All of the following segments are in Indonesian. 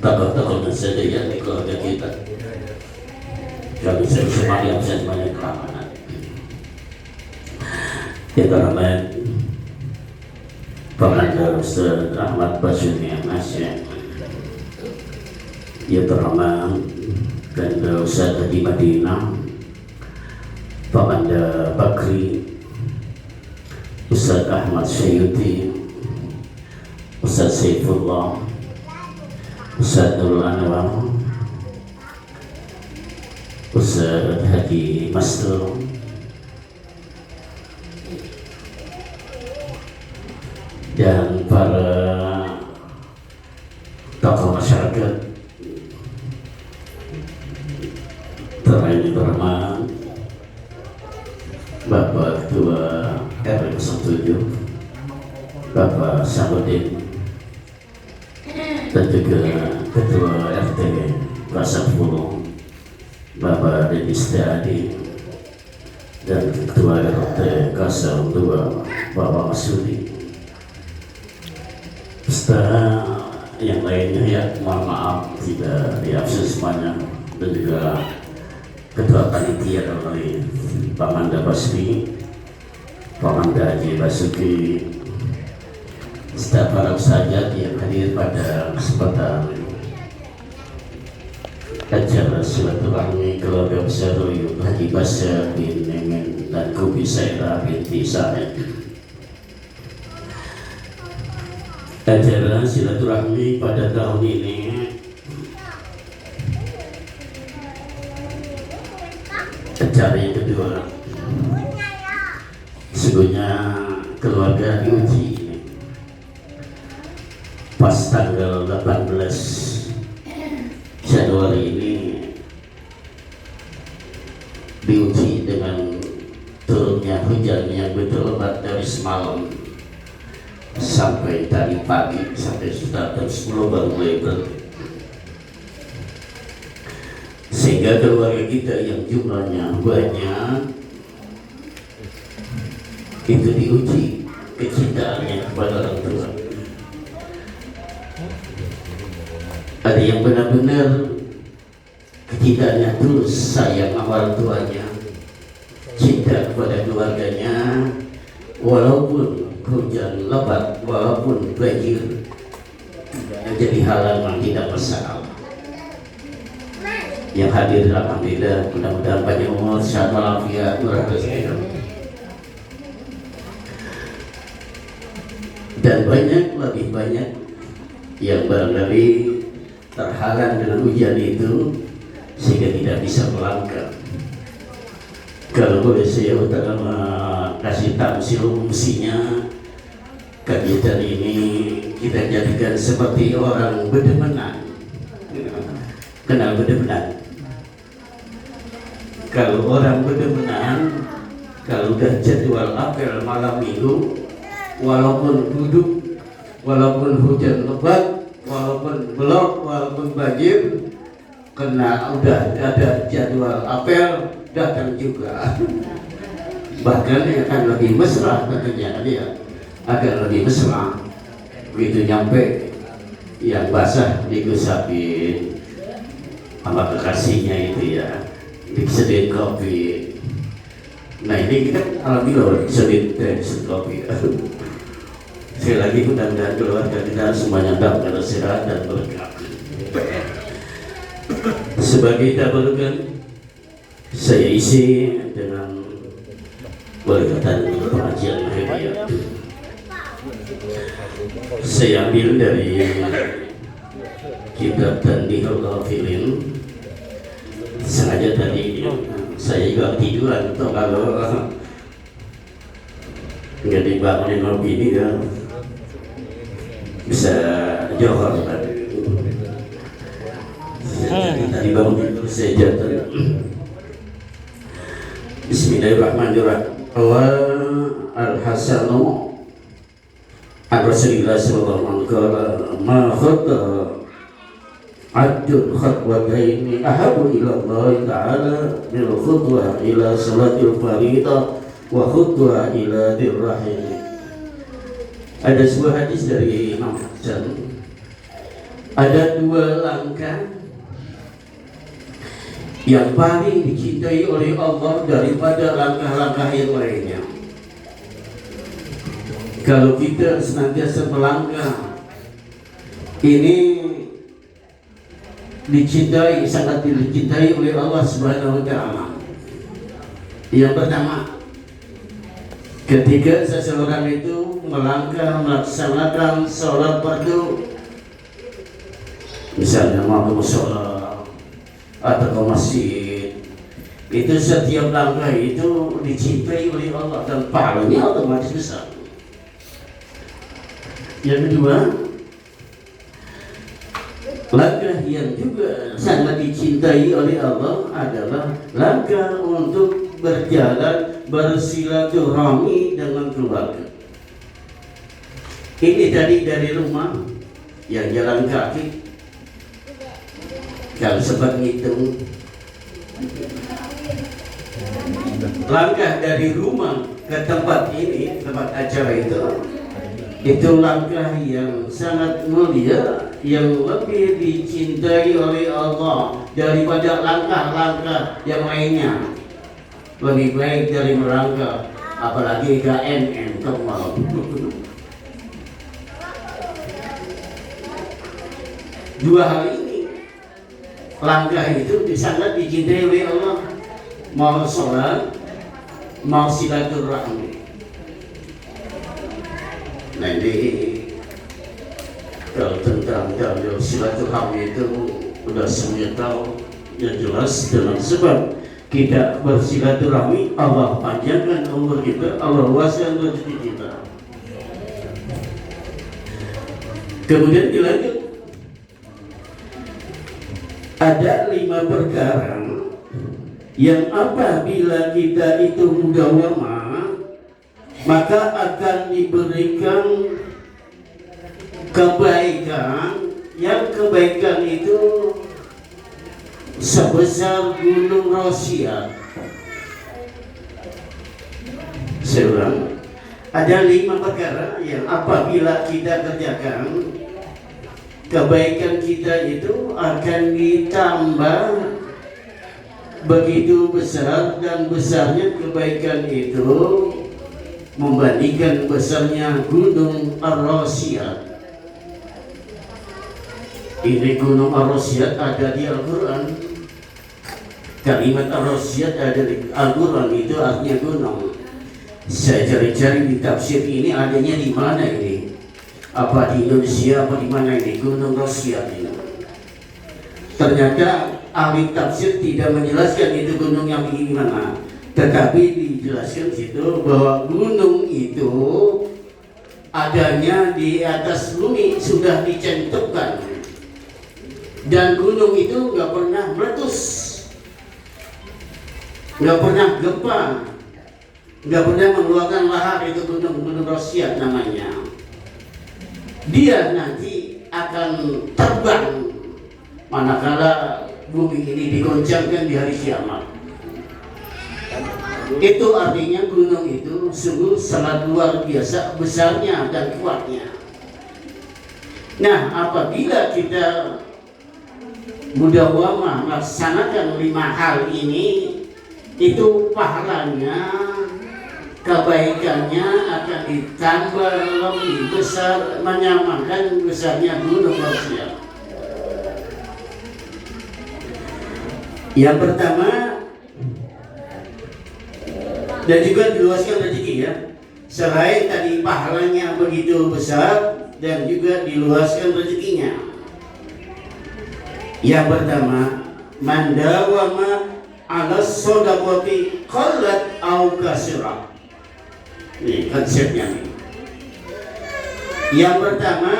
tokoh-tokoh saja di keluarga kita. Kami semuanya semuanya keamanan. Kita ramai Pemanda Ustaz Ahmad Basuni Asyik, ya terhormat Pemanda Ustaz di Madinah, Pemanda Bakri, Ustaz Ahmad Syayuti, Ustaz Saifullah, Ustaz Nurul Anwar, Ustaz Hadi Mastur, dan para tokoh masyarakat terhormat Bapak Ketua RW 07 Bapak Samudin dan juga Ketua RT Kelas 10 Bapak Deddy Setiadi dan Ketua RT Kelas 2 Bapak Masudi, serta yang lainnya ya, mohon maaf tidak diabsen semuanya, dan juga Ketua Panitia dari Pamanda Basri, Pamanda Haji Basuki, serta para ustadzat yang hadir pada kesempatan acara silaturahmi keluarga besar Haji Basya bin Nemen dan Kubi Saira binti Sa'id. Acara silaturahmi pada tahun ini acara yang kedua. Sesungguhnya keluarga diuji pas tanggal 18 Januari ini, diuji dengan turunnya hujan yang betul lebat dari semalam sampai tadi pagi, sampai sudah jam 10 baru mulai berhenti, sehingga keluarga kita yang jumlahnya banyak itu diuji kecintaannya kepada orang tua. Ada yang benar-benar kecintaannya tulus, sayang sama orang tuanya, cinta kepada keluarganya, walaupun hujan lebat, walaupun banjir menjadi halangan tidak masalah. Yang hadir alhamdulillah, mudah-mudahan panjang umur, sehat walafiat, murah rezeki, dan lebih banyak yang barangkali terhalang dengan hujan itu sehingga tidak bisa melangkah. Kalau boleh saya kasih tamsil fungsinya, kegiatan ini kita jadikan seperti orang bedemenan. Kenal bedemenan? Kalau orang bedemenan, kalau udah jadwal apel malam minggu, walaupun duduk, walaupun hujan lebat, walaupun belok, walaupun banjir, kena udah ada jadwal apel, datang juga. Bahkan akan lebih mesra katanya dia, akan lebih mesra. Begitu nyampe yang basah digusapin sama kekasihnya itu ya, disediain kopi. Nah ini kita alhamdulillah disediain teh, kopi. Sekali lagi mudah-mudahan keluarga kita semuanya dapat sehat dan berkah. Sebagai tabarukan, saya isi dengan berkatan pengajian hadiah. Saya ambil dari kitab Tanbihul Ghafilin. Sengaja tadi saya juga tiduran, atau kalau nggak dibangunin ngopi ini kan bisa johor tadi. Tadi bangun tidur saya jatuh. Bismillahirrahmanirrahim. Allah al-hasanu ar-rasulillah sallallahu alaihi wasallam ma khata adul khatwataini ahabu ila Allah ta'ala min khutwa ila salatil faridah wa khutwa ila dirrahim. Ada sebuah hadis dari Imam Hasan, Ada dua langkah yang paling dicintai oleh Allah daripada langkah-langkah yang lainnya. Kalau kita senantiasa melangkah, ini dicintai, sangat dicintai oleh Allah Subhanahu wa Ta'ala. Yang pertama, ketika seseorang itu melangkah melaksanakan sholat fardu, misalnya mau ke musola atau ke masjid, itu setiap langkah itu dicintai oleh Allah dan pahalanya otomatis besar. Yang kedua, langkah yang juga sangat dicintai oleh Allah adalah langkah untuk berjalan bersilaturahmi dengan keluarga. Ini tadi dari rumah yang jalan kaki, kalau sempat ngitung, langkah dari rumah ke tempat ini, tempat acara itu langkah yang sangat mulia, yang lebih dicintai oleh Allah daripada langkah-langkah yang lainnya. Lebih baik dari melangkah, apalagi KMN ke mal. Dua hal ini, langkah itu sangat dicintai oleh Allah. Mau sholat, mau silaturahmi. Nah ini kalau tentang dalil silaturahmi itu udah semuanya tahu, yang jelas dengan sebab kita bersilaturahmi, Allah panjangkan umur kita, Allah luaskan rezeki kita. Kemudian dilanjut, ada 5 perkara yang apabila kita itu mudawamah, maka akan diberikan kebaikan, yang kebaikan itu sebesar gunung Rosia. Saya ulang, ada 5 perkara yang apabila kita kerjakan, kebaikan kita itu akan ditambah begitu besar, dan besarnya kebaikan itu membandingkan besarnya gunung Ar-Rasyad. Ini gunung Ar-Rasyad ada di Al-Quran. Kalimat Ar-Rasyad ada di Al-Quran, itu artinya gunung. Saya cari-cari di tafsir ini adanya di mana ini? Apa di Indonesia, apa di mana ini Gunung Rasyad ini? Ternyata ahli tafsir tidak menjelaskan itu gunung yang di mana, tetapi dijelaskan situ bahwa gunung itu adanya di atas bumi, sudah dicentukkan, dan gunung itu nggak pernah meletus, nggak pernah gempa, nggak pernah mengeluarkan lahar. Itu gunung Rosyad namanya. Dia nanti akan terbang manakala bumi ini digoncangkan di hari kiamat. Itu artinya gunung itu sungguh sangat luar biasa besarnya dan kuatnya. Nah, apabila kita mudawamah melaksanakan 5 hal ini, itu pahalanya, kebaikannya akan ditambah lebih besar, menyamakan besarnya gunung Rosyad. Yang pertama, dan juga diluaskan rezeki ya. Selain tadi pahalanya begitu besar, dan juga diluaskan rezekinya. Yang pertama, mandawama ala sodaqati qallat au kasirah. Ini konsepnya nih. Yang pertama,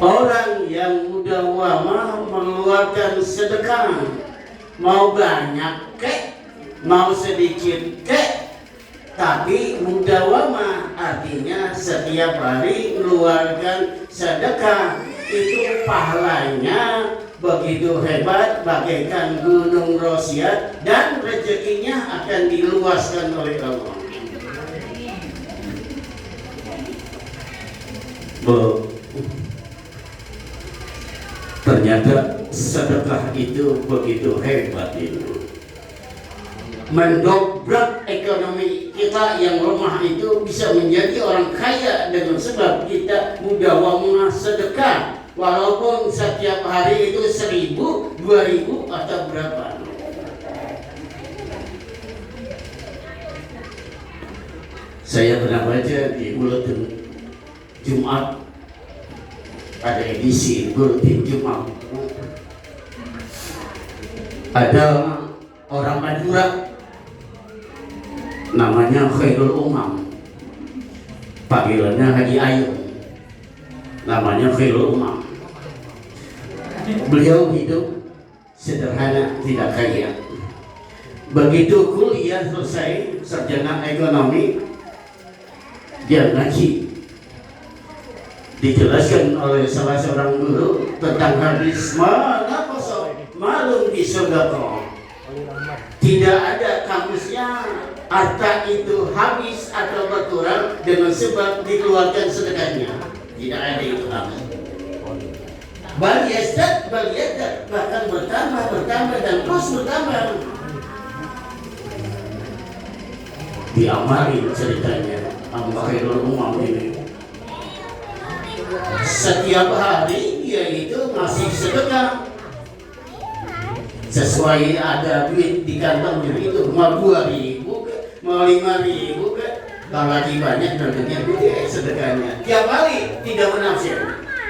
orang yang mudawamah mengeluarkan sedekah, mau banyak kek, mau sedikit kek, tapi mudawamah artinya setiap hari mengeluarkan sedekah, itu pahalanya begitu hebat bagaikan gunung Rosyad, dan rezekinya akan diluaskan oleh Allah. Ternyata sedekah itu begitu hebat itu, mendobrak ekonomi kita yang lemah itu bisa menjadi orang kaya dengan sebab kita mudahwamah sedekah, walaupun setiap hari itu 1.000, 2.000 atau berapa. Saya pernah baca di buletin Jumat, ada edisi buletin Jumat, ada orang Madura namanya Khairul Umam, panggilannya Haji Ayung, namanya Khairul Umam. Beliau hidup sederhana, tidak kaya. Begitu kuliah selesai, sarjana ekonomi, dia ngaji. Dijelaskan oleh salah seorang guru tentang hadis mana kosong malum di surga. Tidak ada kamusnya harta itu habis atau berkurang dengan sebab dikeluarkan sedekahnya. Tidak ada itu kamus. Bal yastad, bahkan bertambah dan terus bertambah. Diamali ceritanya Khairul Umam ini. Setiap hari dia itu ngasih sedekah sesuai ada duit di kantongnya itu, mau 2.000 mau 5.000 kalau lagi banyak nantinya gede sedekahnya. Tiap hari tidak menafsir,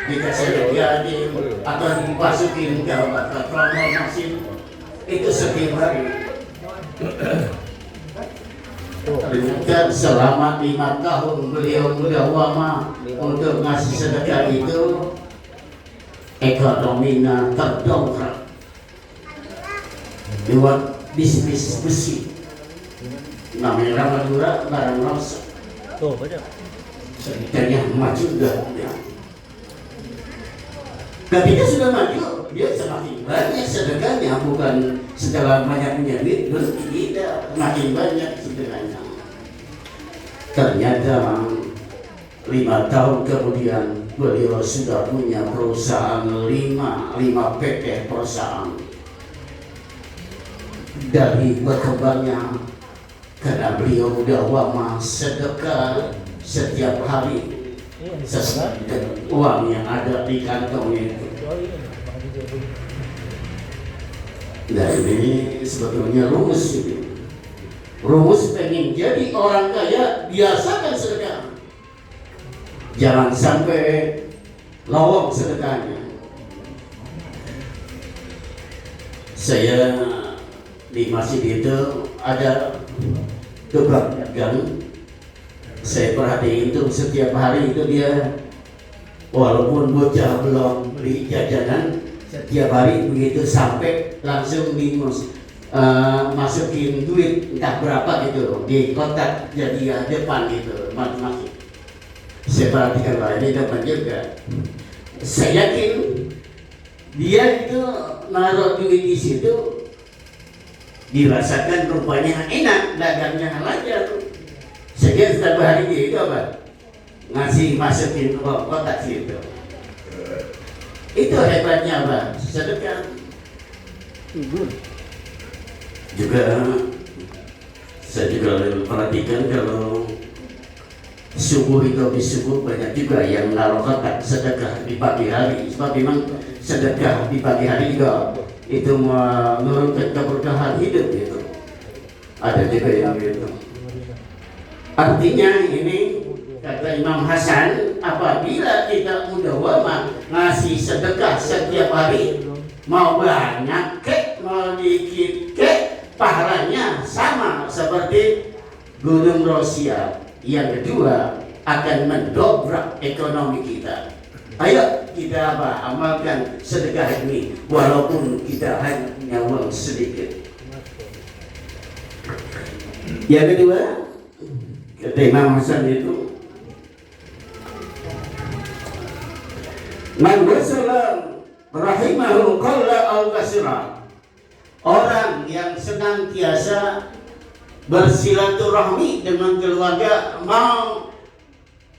dikasih yatim atau dimasukin ke trommel mesin itu setiap hari. Ternyata selama 5 tahun beliau mudahwamah untuk ngasih sedekah itu, ekonominya terdongkrak. Buat bisnis besi, namanya Madura barang rosak. Ceritanya maju dah. Ketika sudah maju, dia semakin banyak sedekahnya, bukan setelah banyaknya duit, tidak, makin banyak sedekahnya. Ternyata 5 tahun kemudian beliau sudah punya perusahaan 5 PT perusahaan. Dari berkembangnya, karena beliau mudahwamah sedekah setiap hari sesuai dengan uang yang ada di kantongnya itu. Nah ini sebetulnya rumus ini. Rumus pengen jadi orang kaya, biasakan sedekah. Jangan sampai lowong sedekahnya. Saya di masjid itu ada tukang dagang. Saya perhatiin itu setiap hari itu dia, walaupun bocah belum beli jajanan, setiap hari begitu sampai langsung masukin duit entah berapa gitu di kotak jadi depan gitu masing-masing. Saya perhatikan bahwa ini dapat juga. Saya yakin dia itu naruh duit di situ dirasakan rupanya enak, dagangnya lancar. Sehingga setiap hari dia itu apa? Ngasih masukin kotak situ. Itu hebatnya apa? Sedekah. Juga saya juga perhatikan kalau subuh itu habis subuh banyak juga yang naruh kotak sedekah di pagi hari. Sebab memang sedekah di pagi hari juga itu menurunkan keberkahan hidup gitu. Ada juga yang gitu. Artinya ini kata Imam Hasan, apabila kita mudahwamah ngasih sedekah setiap hari, mau banyak kek, mau dikit kek, pahalanya sama seperti Gunung Rosia. Yang kedua akan mendobrak ekonomi kita. Ayo kita amalkan sedekah ini walaupun kita hanya punya uang sedikit. Yang kedua, kata Imam Hasan itu, man wasala rahimahu qalla aw kasira. Orang yang senantiasa bersilaturahmi dengan keluarga, mau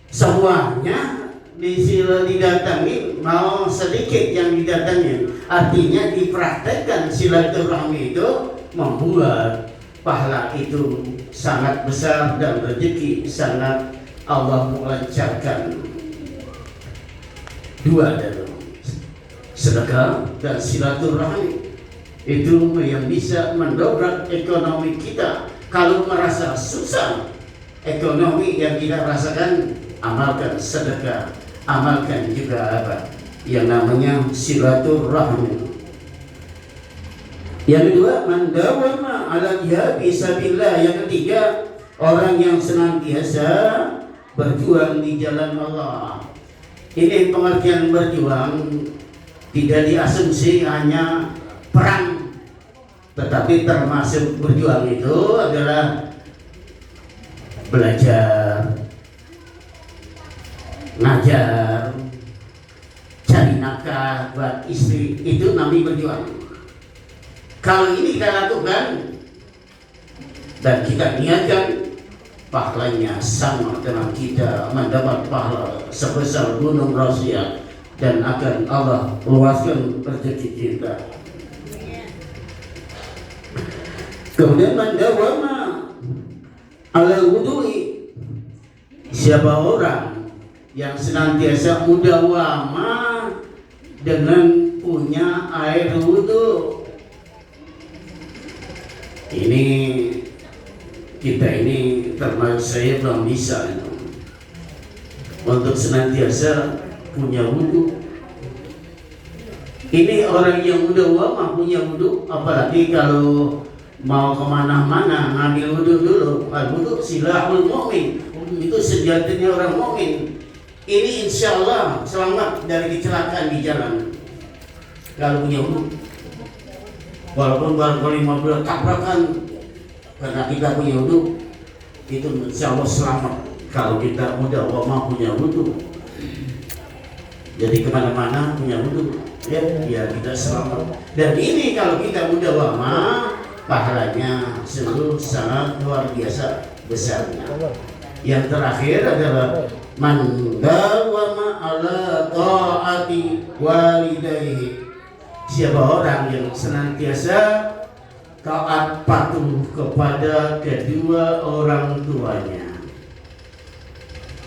semuanya didatangi, mau sedikit yang didatangi. Artinya dipraktekkan silaturahmi itu membuat pahala itu sangat besar dan rezeki sangat Allah melancarkan. Dua dalam sedekah dan silaturahmi itu yang bisa mendobrak ekonomi kita. Kalau merasa susah ekonomi yang kita rasakan, amalkan sedekah, amalkan juga apa yang namanya silaturahmi. Yang kedua, mandawama ala jihad fisabilillah. Yang ketiga, orang yang senantiasa berjuang di jalan Allah. Ini pengertian berjuang tidak diasumsi hanya perang, tetapi termasuk berjuang itu adalah belajar, ngajar, cari nafkah buat istri, itu namanya berjuang. Kalau ini kita lakukan dan kita niatkan, pahalanya sama dengan kita mendapat pahala sebesar gunung Rasiyah, dan akan Allah luaskan rezeki kita. Kemudian mandawama ala wudu'i, siapa orang yang senantiasa mudawama dengan punya air wudu. Ini kita ini termasuk, saya belum bisa untuk senantiasa punya wudu. Ini orang yang mudawama punya wudu, apalagi kalau mau kemana-mana ngambil wudu dulu. Wudu silahul mu'min, itu sejatinya orang mukmin. Ini insya Allah selamat dari kecelakaan di jalan kalau punya wudu. Walaupun baru 15 tabrakan, karena kita punya wudu, itu insya Allah selamat kalau kita mudawama punya wudu. Jadi kemana-mana punya wudu, ya kita selamat. Dan ini kalau kita mudawama, pahalanya sungguh sangat luar biasa besarnya. Yang terakhir adalah man dawama ala ta'ati walidayhi, siapa orang yang senantiasa taat patuh kepada kedua orang tuanya,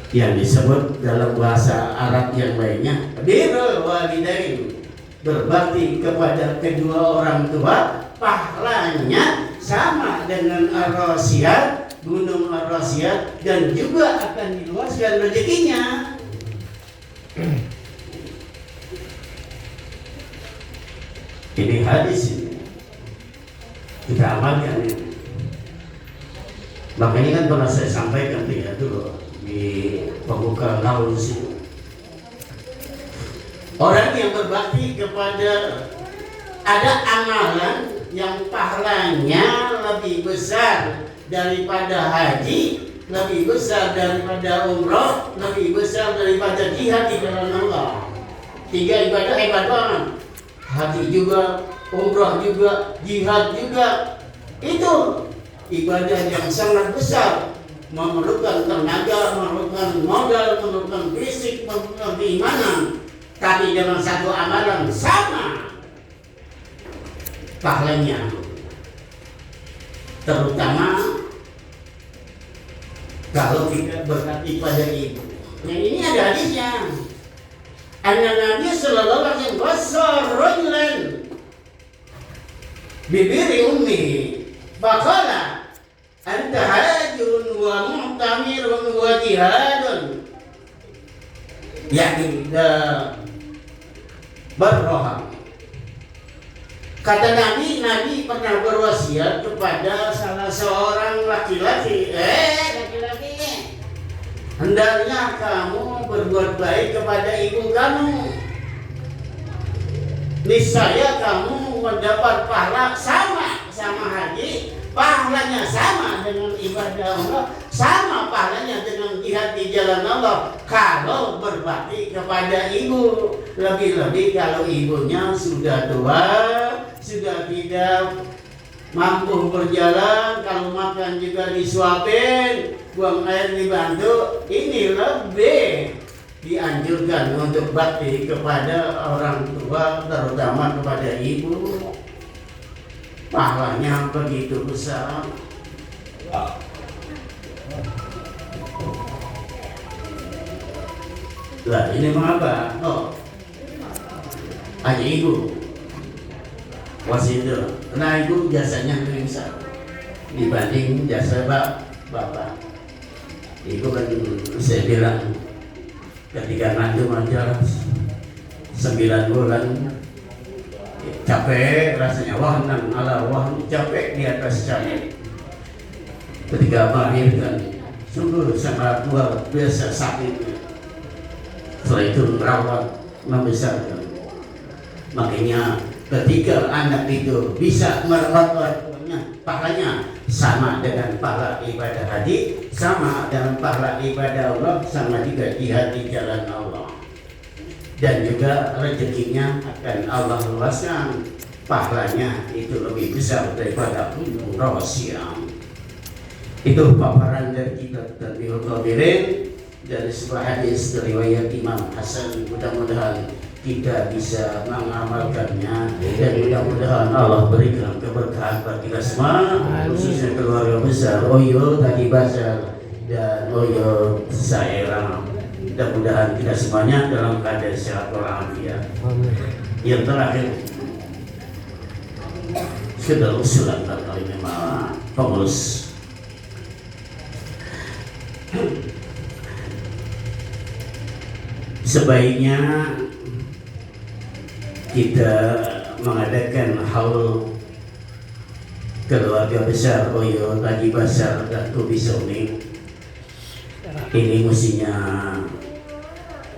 yang disebut dalam bahasa Arab yang lainnya birrul walidain, berbakti kepada kedua orang tua. Pahalanya sama dengan Ar-Rasiyah, gunung Ar-Rasiyah, dan juga akan diluaskan rezekinya. Ini hadis ini kita amalkan ini. Makanya kan pernah saya sampaikan dulu di pembuka laut sini. Orang yang berbakti kepada, ada amalan yang pahalanya lebih besar daripada haji, lebih besar daripada umroh, lebih besar daripada jihad di jalan Allah. 3 ibadah hebat banget. Haji juga, umroh juga, jihad juga. Itu ibadah yang sangat besar, memerlukan tenaga, memerlukan modal, memerlukan fisik, memerlukan keimanan. Tapi dengan satu amalan sama pahalanya, terutama kalau kita berbakti pada ibu. Nah, ini ada hadisnya. An-Nabi sallallahu alaihi wasallam rajulan bibiri ummi faqala anta hajun wa mu'tamirun wa jihadun, yakni berroham. Kata Nabi pernah berwasiat kepada salah seorang laki-laki, hendaknya kamu berbuat baik kepada ibu kamu. Niscaya kamu mendapat pahala sama haji, pahalanya sama dengan ibadah Allah, sama pahalanya dengan jihad di jalan Allah kalau berbakti kepada ibu. Lebih-lebih kalau ibunya sudah tua, sudah tidak mampu berjalan, kalau makan juga disuapin, buang air dibantu. Ini lebih dianjurkan untuk bakti kepada orang tua, terutama kepada ibu, pahalanya begitu besar. Lah ini mengapa? Oh, hanya ibu wasitu, karena ibu jasanya lebih besar dibanding jasa bapak. Ibu kan saya bilang ketika ngandung aja 9 bulan capek rasanya, wah capek di atas capek. Ketika melahirkan sungguh sangat luar biasa sakitnya. Setelah itu merawat, membesarkan. Makanya ketika anak itu bisa merawat orang tuanya, pahalanya sama dengan pahala ibadah haji, sama dengan pahala ibadah Allah, sama juga jihad di jalan Allah. Dan juga rezekinya akan Allah luaskan, pahalanya itu lebih besar daripada umroh siam. Itu paparan dari kitab Tanbihul Qabirin dari sebuah hadis riwayat Imam Hasan. Mudah-mudahan kita bisa mengamalkannya dan mudah-mudahan Allah berikan keberkahan bagi kita semua, khususnya keluarga besar Oyo Tadi Basar dan Oyo Saera. Mudah-mudahan kita semuanya dalam keadaan sehat walafiat. Yang terakhir, sekedar usulan kali memang pengurus. Sebaiknya kita mengadakan haul keluarga besar Oyo Tadi Basar dan Kubisoni. Ini mestinya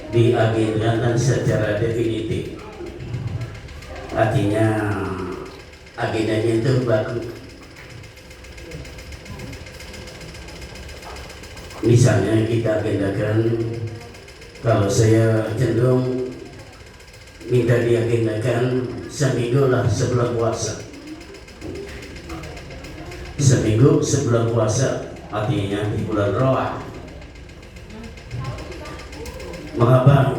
diagendakan secara definitif. Artinya agendanya itu bagus. Misalnya kita agendakan, kalau saya cenderung minta diagendakan seminggu lah sebelum puasa. Seminggu sebelum puasa, artinya di bulan Roah. Mengapa?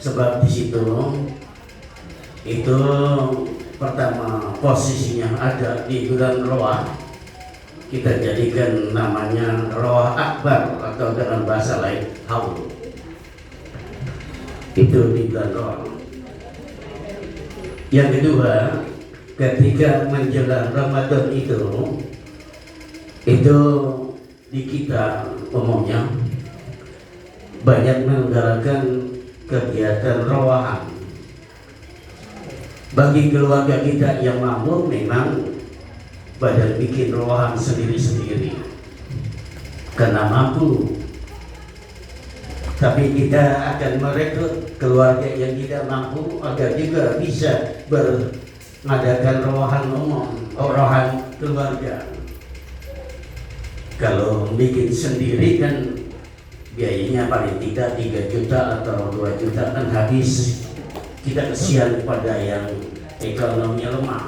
Sebab di situ itu pertama posisinya ada di bulan Roah. Kita jadikan namanya Roah Akbar atau dengan bahasa lain haul. Itu di bulan Roah. Yang kedua, ketika menjelang Ramadan itu di kita umumnya banyak menyelenggarakan kegiatan roahan. Bagi keluarga kita yang mampu memang pada bikin roahan sendiri-sendiri karena mampu. Tapi kita akan merekrut keluarga yang tidak mampu agar juga bisa mengadakan roahan umum, roahan keluarga. Kalau bikin sendiri kan biayanya paling tidak 3 juta atau 2 juta kan habis. Kita kesian kepada yang ekonominya lemah.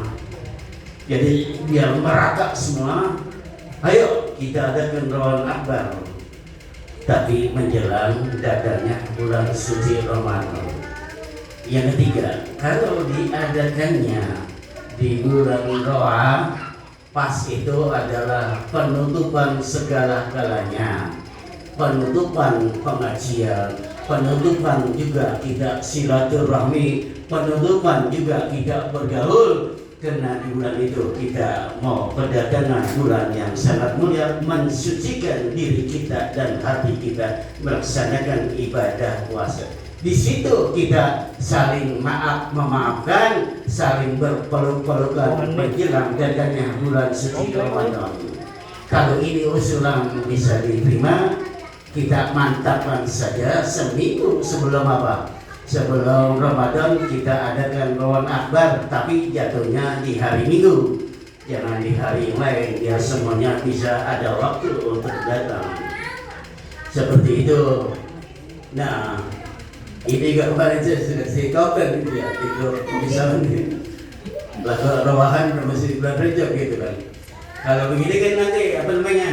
Jadi biar merata semua, ayo kita adakan roahan akbar. Tapi menjelang datangnya bulan suci Ramadan. Yang ketiga, kalau diadakannya di bulan Roah, pas itu adalah penutupan segala-galanya, penutupan pengajian, penutupan juga kita silaturahmi, penutupan juga kita bergaul. Karena di bulan itu kita mau kedatangan bulan yang sangat mulia, mensucikan diri kita dan hati kita melaksanakan ibadah puasa. Di situ kita saling memaafkan, saling berpeluk-pelukan menjelang datangnya bulan suci Ramadan. Kalau ini usulan bisa diterima, kita mantapkan saja seminggu sebelum apa? Sebelum Ramadan kita adakan roahan akbar, tapi jatuhnya di hari Minggu, jangan di hari yang lain, ya semuanya bisa ada waktu untuk datang. Seperti itu. Nah, ini juga kemarin saya sudah sikokan gitu ya, itu misalnya lalu roahan masih di bulan Rejab gitu kan. Kalau begini kan nanti apa namanya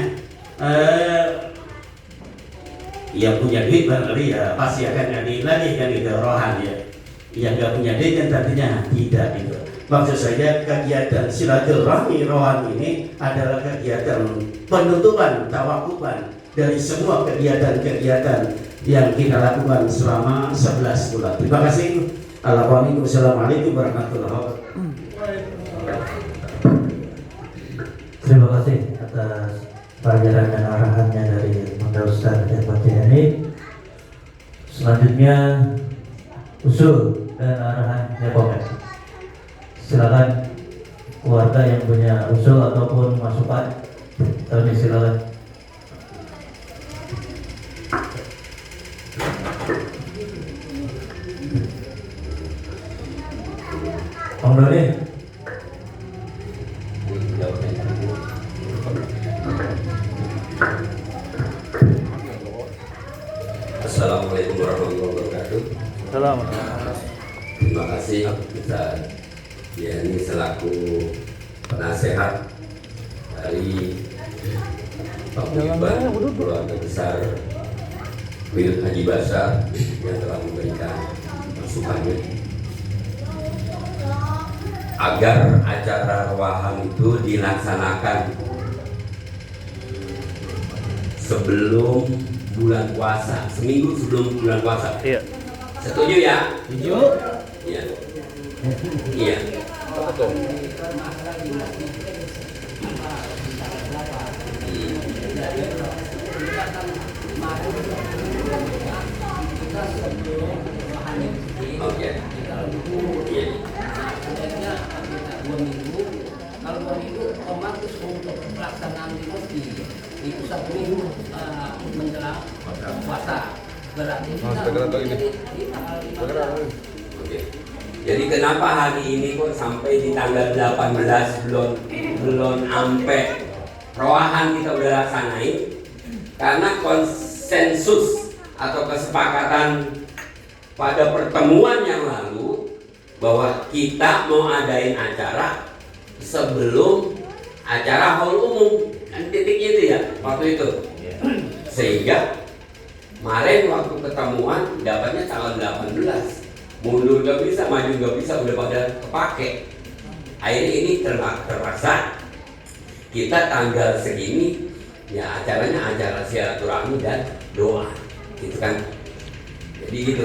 Yang punya duit barangkali ya pasti akan ngadain lagi kan itu rohan ya. Yang nggak punya duit kan tentunya tidak gitu. Maksud saya kegiatan silaturahmi rohan ini adalah kegiatan penutupan tawakuban dari semua kegiatan-kegiatan yang kita lakukan selama 11 bulan. Terima kasih. Assalamualaikum warahmatullahi wabarakatuh. Terima kasih atas pelajaran dan arahannya dari Bunda Ustaz Hebat ini. Selanjutnya usul dan arahannya komen. Silakan keluarga yang punya usul ataupun masukan, kami silakan. Om Doni. Assalamualaikum warahmatullahi wabarakatuh. Assalamualaikum. Terima kasih Ustaz Yani selaku penasehat dari paguyuban keluarga besar Buyut Haji Basar yang telah memberikan masukannya agar acara rowahan itu dilaksanakan sebelum bulan puasa, seminggu sebelum bulan puasa. Iya. Setuju ya? Setuju. Iya. Iya. Oke. Iya. Kalau 2 minggu otomatis untuk pelaksanaan di masjid itu 1 minggu menjelang puasa. Berarti kita di tanggal 15. Oke. Jadi kenapa hari ini kok sampai di tanggal 18 belum sampai roahan kita udah laksanain? Karena konsensus atau kesepakatan pada pertemuan yang lalu bahwa kita mau adain acara sebelum acara haul umum, kan titiknya itu ya waktu itu. Sehingga kemarin waktu ketemuan dapatnya tanggal 18, mundur gak bisa, maju gak bisa, udah pada kepake. Akhirnya ini terpaksa kita tanggal segini ya acaranya acara silaturahmi dan doa, gitu kan. Jadi gitu.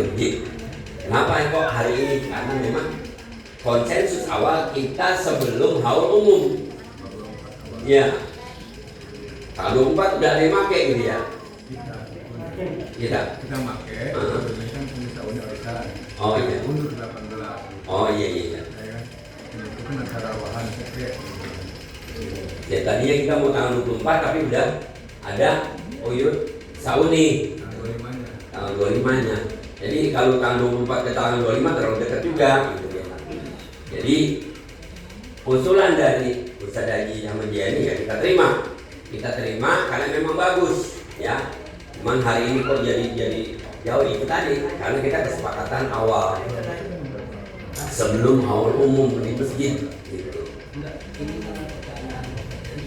Kenapa kok hari ini? Karena memang konsensus awal kita sebelum haul umum. Ya. Kalau 4 udah ada yang pakai gitu ya. Kita pakai, kan bisa universal. Oh iya. Undur 18. Oh iya. Itu kan acara wahan pakai. Ya tadinya kita mau tanggal 24 tapi udah ada Uyut Sauni tanggal 25-nya. Jadi kalau tanggal 24 ke tanggal 25 terlalu dekat juga gitu ya. Jadi usulan dari Ustaz Haji Ahmad Yani ya kita terima karena memang bagus ya. Cuman hari ini kok jadi jauh itu tadi karena kita kesepakatan awal sebelum haul umum di masjid gitu. Ini pertanyaan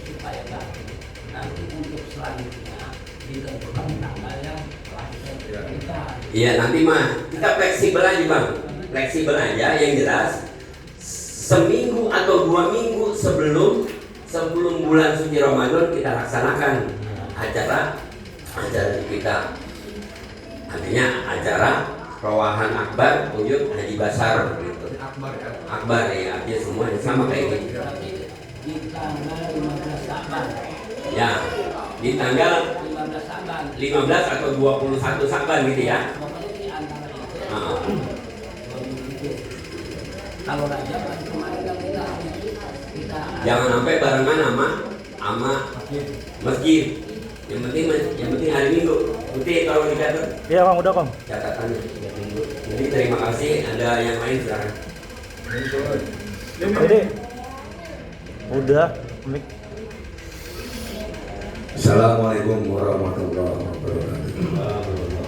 supaya nanti untuk selanjutnya ditentukan tanggal yang telah kita. Iya nanti mah kita fleksibel aja bang, fleksibel aja yang jelas seminggu atau 2 minggu sebelum bulan suci Ramadan kita laksanakan acara kita, artinya acara rowahan akbar Buyut Haji Basar gitu. Akbar ya, artinya semuanya sama kayak gitu. Di tanggal 15 Saban. Ya, di tanggal 15 Saban. 15 atau 21 Saban gitu ya. Pokoknya di antara itu. Kalau Rajab kan kemarin kan kita Jangan sampai barengan sama masjid. Yang penting hari Minggu. Putih kalau dicatat. Iya Bang, udah Bang. Catatannya. Jadi terima kasih. Ada yang lain silakan. Jadi udah. Assalamualaikum warahmatullahi wabarakatuh.